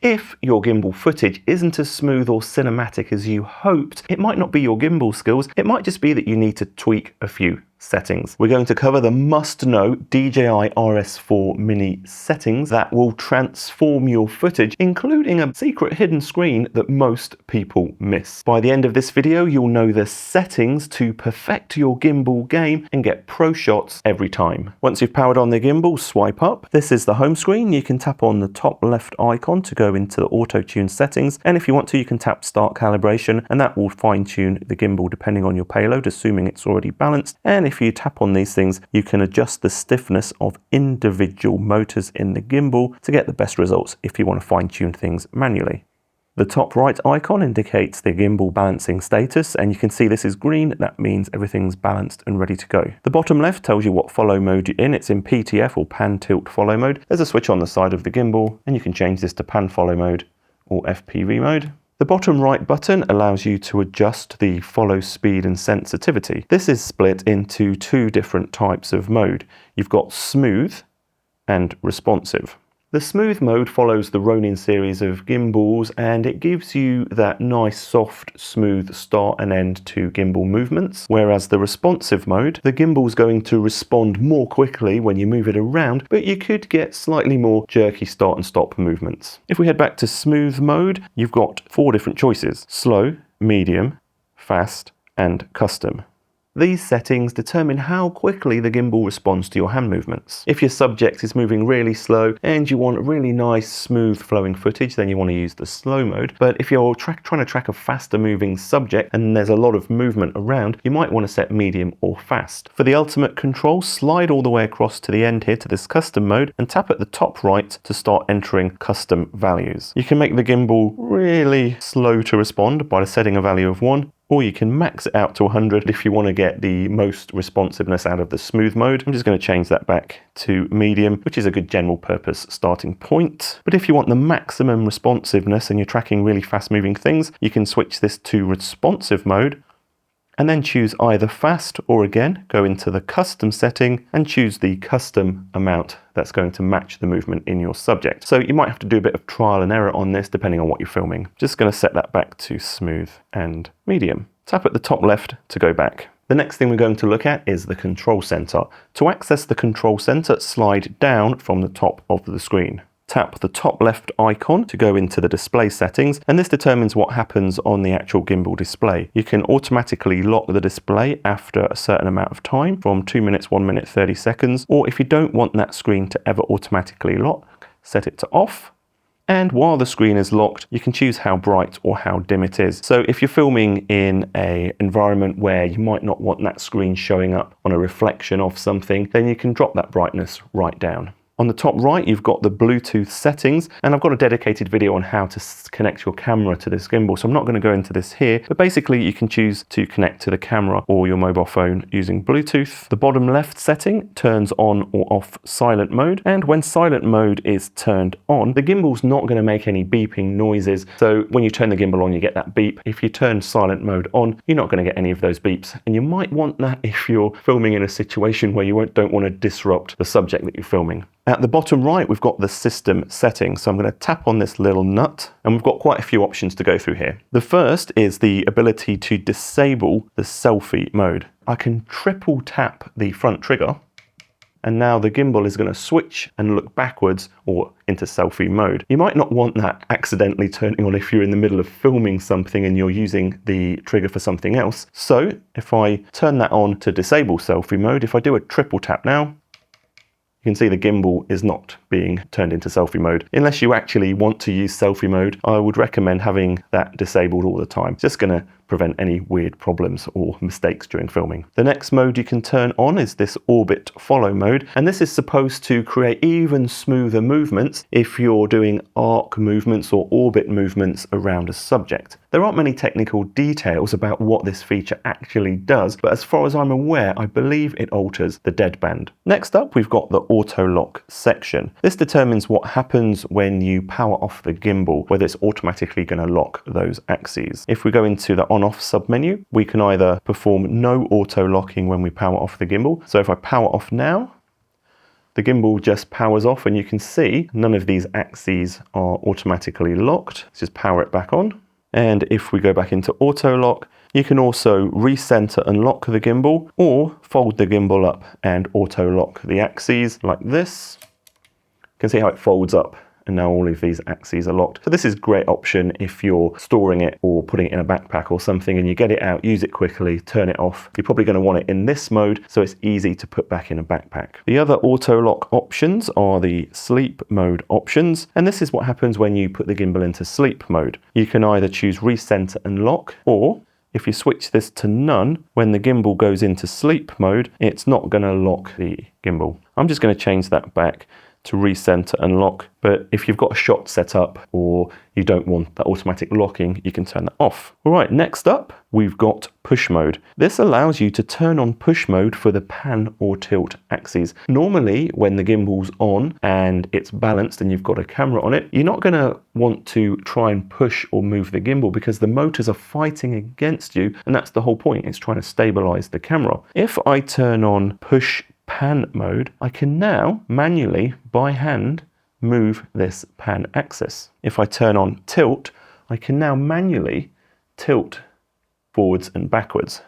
If your gimbal footage isn't as smooth or cinematic as you hoped, it might not be your gimbal skills, it might just be that you need to tweak a few settings. We're going to cover the must-know DJI RS4 Mini settings that will transform your footage, including a secret hidden screen that most people miss. By the end of this video, you'll know the settings to perfect your gimbal game and get pro shots every time. Once you've powered on the gimbal, swipe up. This is the home screen. You can tap on the top left icon to go into the Autotune settings, and if you want to, you can tap Start Calibration, and that will fine-tune the gimbal depending on your payload, assuming it's already balanced. And if you tap on these things, you can adjust the stiffness of individual motors in the gimbal to get the best results if you want to fine-tune things manually. The top right icon indicates the gimbal balancing status, and you can see this is green. That means everything's balanced and ready to go. The bottom left tells you what follow mode you're in. It's in PTF or pan tilt follow mode. There's a switch on the side of the gimbal, and you can change this to pan follow mode or FPV mode. The bottom right button allows you to adjust the follow speed and sensitivity. This is split into two different types of mode. You've got smooth and responsive. The smooth mode follows the Ronin series of gimbals, and it gives you that nice soft smooth start and end to gimbal movements, whereas the responsive mode, the gimbal's going to respond more quickly when you move it around, but you could get slightly more jerky start and stop movements. If we head back to smooth mode, you've got 4 different choices: slow, medium, fast and custom. These settings determine how quickly the gimbal responds to your hand movements. If your subject is moving really slow and you want really nice, smooth flowing footage, then you want to use the slow mode. But if you're trying to track a faster moving subject and there's a lot of movement around, you might want to set medium or fast. For the ultimate control, slide all the way across to the end here to this custom mode and tap at the top right to start entering custom values. You can make the gimbal really slow to respond by setting a value of 1. Or you can max it out to 100 if you want to get the most responsiveness out of the smooth mode. I'm just going to change that back to medium, which is a good general purpose starting point. But if you want the maximum responsiveness and you're tracking really fast moving things, you can switch this to responsive mode and then choose either fast, or again, go into the custom setting and choose the custom amount that's going to match the movement in your subject. So you might have to do a bit of trial and error on this depending on what you're filming. Just going to set that back to smooth and medium. Tap at the top left to go back. The next thing we're going to look at is the control center. To access the control center, slide down from the top of the screen. Tap the top left icon to go into the display settings, and this determines what happens on the actual gimbal display. You can automatically lock the display after a certain amount of time, from 2 minutes, 1 minute, 30 seconds, or if you don't want that screen to ever automatically lock, set it to off. And while the screen is locked, you can choose how bright or how dim it is. So if you're filming in an environment where you might not want that screen showing up on a reflection of something, then you can drop that brightness right down. On the top right, you've got the Bluetooth settings, and I've got a dedicated video on how to connect your camera to this gimbal, so I'm not going to go into this here, but basically you can choose to connect to the camera or your mobile phone using Bluetooth. The bottom left setting turns on or off silent mode, and when silent mode is turned on, the gimbal's not going to make any beeping noises, so when you turn the gimbal on, you get that beep. If you turn silent mode on, you're not going to get any of those beeps, and you might want that if you're filming in a situation where you don't want to disrupt the subject that you're filming. At the bottom right, we've got the system settings. So I'm going to tap on this little nut, and we've got quite a few options to go through here. The first is the ability to disable the selfie mode. I can triple tap the front trigger, and now the gimbal is going to switch and look backwards or into selfie mode. You might not want that accidentally turning on if you're in the middle of filming something and you're using the trigger for something else. So if I turn that on to disable selfie mode, if I do a triple tap now, you can see the gimbal is not being turned into selfie mode. Unless you actually want to use selfie mode, I would recommend having that disabled all the time. It's just going to prevent any weird problems or mistakes during filming. The next mode you can turn on is this orbit follow mode, and this is supposed to create even smoother movements if you're doing arc movements or orbit movements around a subject. There aren't many technical details about what this feature actually does, but as far as I'm aware, I believe it alters the deadband. Next up, we've got the auto lock section. This determines what happens when you power off the gimbal, whether it's automatically going to lock those axes. If we go into the on-off submenu, we can either perform no auto locking when we power off the gimbal. So if I power off now, the gimbal just powers off, and you can see none of these axes are automatically locked. Let's just power it back on. And if we go back into auto lock, you can also recenter and lock the gimbal, or fold the gimbal up and auto lock the axes like this. You can see how it folds up, and now all of these axes are locked. So this is a great option if you're storing it or putting it in a backpack or something and you get it out, use it quickly, turn it off. You're probably going to want it in this mode, so it's easy to put back in a backpack. The other auto lock options are the sleep mode options, and this is what happens when you put the gimbal into sleep mode. You can either choose recenter and lock, or if you switch this to none, when the gimbal goes into sleep mode, it's not going to lock the gimbal. I'm just going to change that back to recenter and lock, but if you've got a shot set up or you don't want that automatic locking, you can turn that off. All right, next up, we've got push mode. This allows you to turn on push mode for the pan or tilt axes. Normally, when the gimbal's on and it's balanced and you've got a camera on it, you're not going to want to try and push or move the gimbal because the motors are fighting against you, and that's the whole point. It's trying to stabilize the camera. If I turn on push pan mode, I can now manually, by hand, move this pan axis. If I turn on tilt, I can now manually tilt forwards and backwards.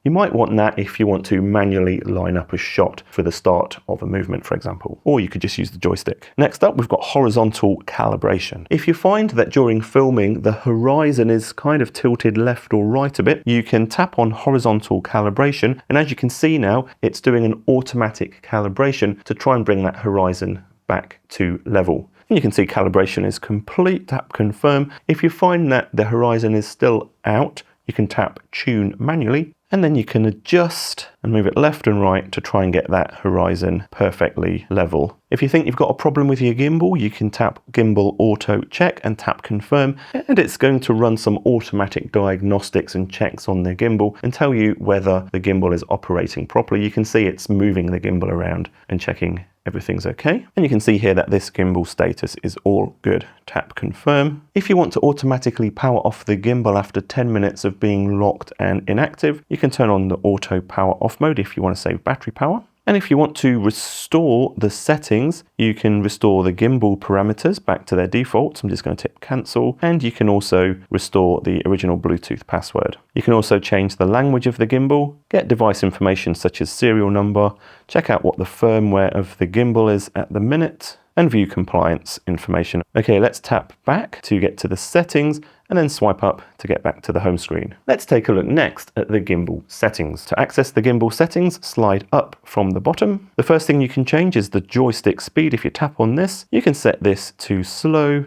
You might want that if you want to manually line up a shot for the start of a movement, for example, or you could just use the joystick. Next up, we've got horizontal calibration. If you find that during filming the horizon is kind of tilted left or right a bit, you can tap on horizontal calibration, and as you can see now, it's doing an automatic calibration to try and bring that horizon back to level. And you can see calibration is complete. Tap confirm. If you find that the horizon is still out, you can tap tune manually, and then you can adjust and move it left and right to try and get that horizon perfectly level. If you think you've got a problem with your gimbal, you can tap Gimbal Auto Check and tap confirm, and it's going to run some automatic diagnostics and checks on the gimbal and tell you whether the gimbal is operating properly. You can see it's moving the gimbal around and checking everything's okay. And you can see here that this gimbal status is all good. Tap confirm. If you want to automatically power off the gimbal after 10 minutes of being locked and inactive, you can turn on the auto power off mode if you want to save battery power. And if you want to restore the settings, you can restore the gimbal parameters back to their defaults. I'm just going to tip cancel. And you can also restore the original Bluetooth password. You can also change the language of the gimbal, get device information such as serial number, check out what the firmware of the gimbal is at the minute, and view compliance information. Okay, let's tap back to get to the settings and then swipe up to get back to the home screen. Let's take a look next at the gimbal settings. To access the gimbal settings, slide up from the bottom. The first thing you can change is the joystick speed. If you tap on this, you can set this to slow,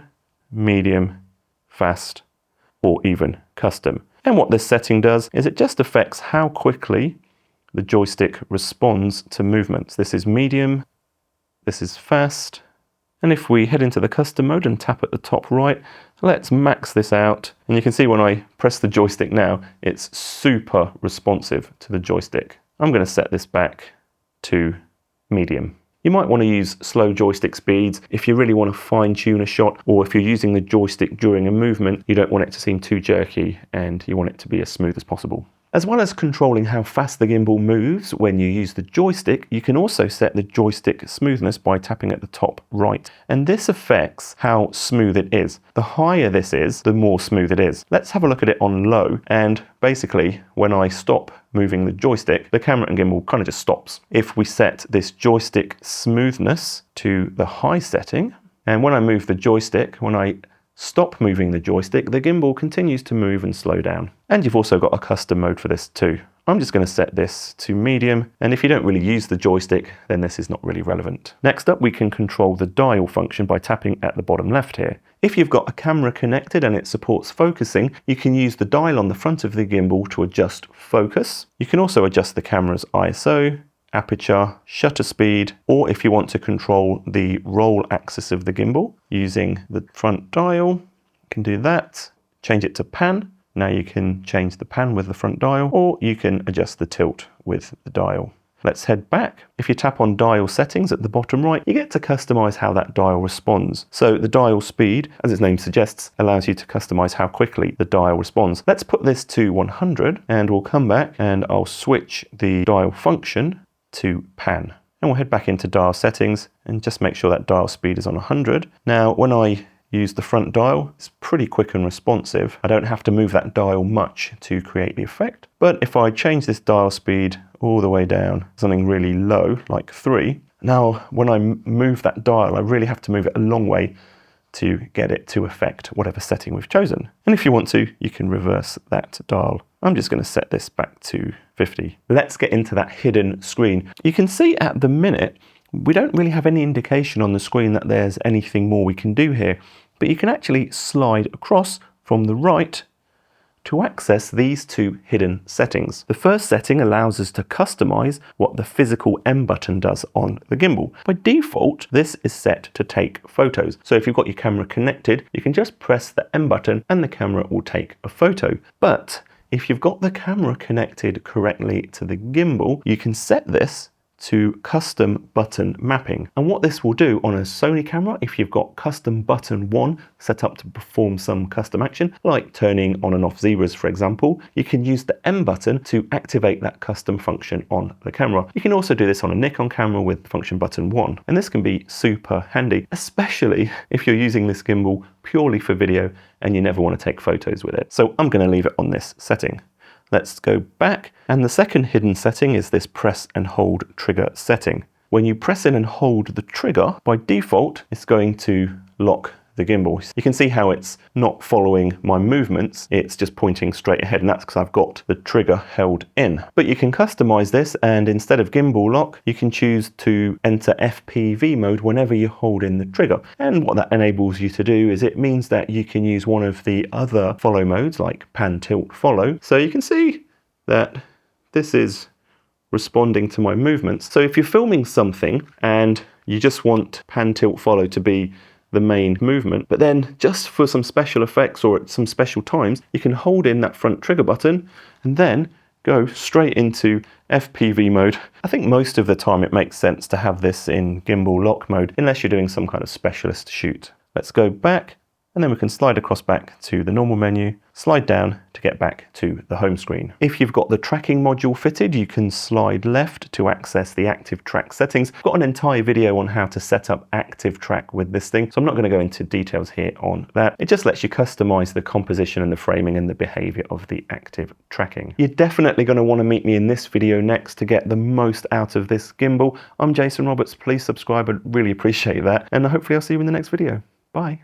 medium, fast, or even custom. And what this setting does is it just affects how quickly the joystick responds to movements. This is medium, this is fast. And if we head into the custom mode and tap at the top right, let's max this out. And you can see when I press the joystick now, it's super responsive to the joystick. I'm going to set this back to medium. You might want to use slow joystick speeds if you really want to fine tune a shot, or if you're using the joystick during a movement, you don't want it to seem too jerky and you want it to be as smooth as possible. As well as controlling how fast the gimbal moves when you use the joystick, you can also set the joystick smoothness by tapping at the top right. And this affects how smooth it is. The higher this is, the more smooth it is. Let's have a look at it on low. And basically, when I stop moving the joystick, the camera and gimbal kind of just stops. If we set this joystick smoothness to the high setting, and when I move the joystick, when I stop moving the joystick, the gimbal continues to move and slow down. And you've also got a custom mode for this too. I'm just going to set this to medium, and if you don't really use the joystick, then this is not really relevant. Next up, we can control the dial function by tapping at the bottom left here. If you've got a camera connected and it supports focusing, you can use the dial on the front of the gimbal to adjust focus. You can also adjust the camera's ISO, aperture, shutter speed, or if you want to control the roll axis of the gimbal using the front dial, you can do that. Change it to pan. Now you can change the pan with the front dial, or you can adjust the tilt with the dial. Let's head back. If you tap on dial settings at the bottom right, you get to customize how that dial responds. So the dial speed, as its name suggests, allows you to customize how quickly the dial responds. Let's put this to 100 and we'll come back and I'll switch the dial function to pan. and we'll head back into dial settings and just make sure that dial speed is on 100. Now, when I use the front dial, it's pretty quick and responsive. I don't have to move that dial much to create the effect. But if I change this dial speed all the way down, something really low, like 3, now when I move that dial, I really have to move it a long way to get it to affect whatever setting we've chosen. And if you want to, you can reverse that dial. I'm just going to set this back to 50. Let's get into that hidden screen. You can see at the minute, we don't really have any indication on the screen that there's anything more we can do here, but you can actually slide across from the right to access these 2 hidden settings. The first setting allows us to customize what the physical M button does on the gimbal. By default, this is set to take photos. So if you've got your camera connected, you can just press the M button and the camera will take a photo. But if you've got the camera connected correctly to the gimbal, you can set this to custom button mapping. And what this will do on a Sony camera, if you've got custom button 1 set up to perform some custom action, like turning on and off zebras, for example, you can use the M button to activate that custom function on the camera. You can also do this on a Nikon camera with function button 1. And this can be super handy, especially if you're using this gimbal purely for video and you never want to take photos with it. So I'm going to leave it on this setting. Let's go back, and the second hidden setting is this press and hold trigger setting. When you press in and hold the trigger, by default, it's going to lock the gimbal. You can see how it's not following my movements, it's just pointing straight ahead, and that's because I've got the trigger held in. But you can customize this, and instead of gimbal lock, you can choose to enter FPV mode whenever you hold in the trigger. And what that enables you to do is it means that you can use one of the other follow modes, like pan, tilt, follow. So you can see that this is responding to my movements. So if you're filming something and you just want pan, tilt, follow to be the main movement, but then just for some special effects or at some special times, you can hold in that front trigger button and then go straight into FPV mode. I think most of the time it makes sense to have this in gimbal lock mode, unless you're doing some kind of specialist shoot. Let's go back, and then we can slide across back to the normal menu, slide down to get back to the home screen. If you've got the tracking module fitted, you can slide left to access the active track settings. I've got an entire video on how to set up active track with this thing, so I'm not going to go into details here on that. It just lets you customize the composition and the framing and the behavior of the active tracking. You're definitely going to want to meet me in this video next to get the most out of this gimbal. I'm Jason Roberts. Please subscribe, I'd really appreciate that, and hopefully I'll see you in the next video. Bye.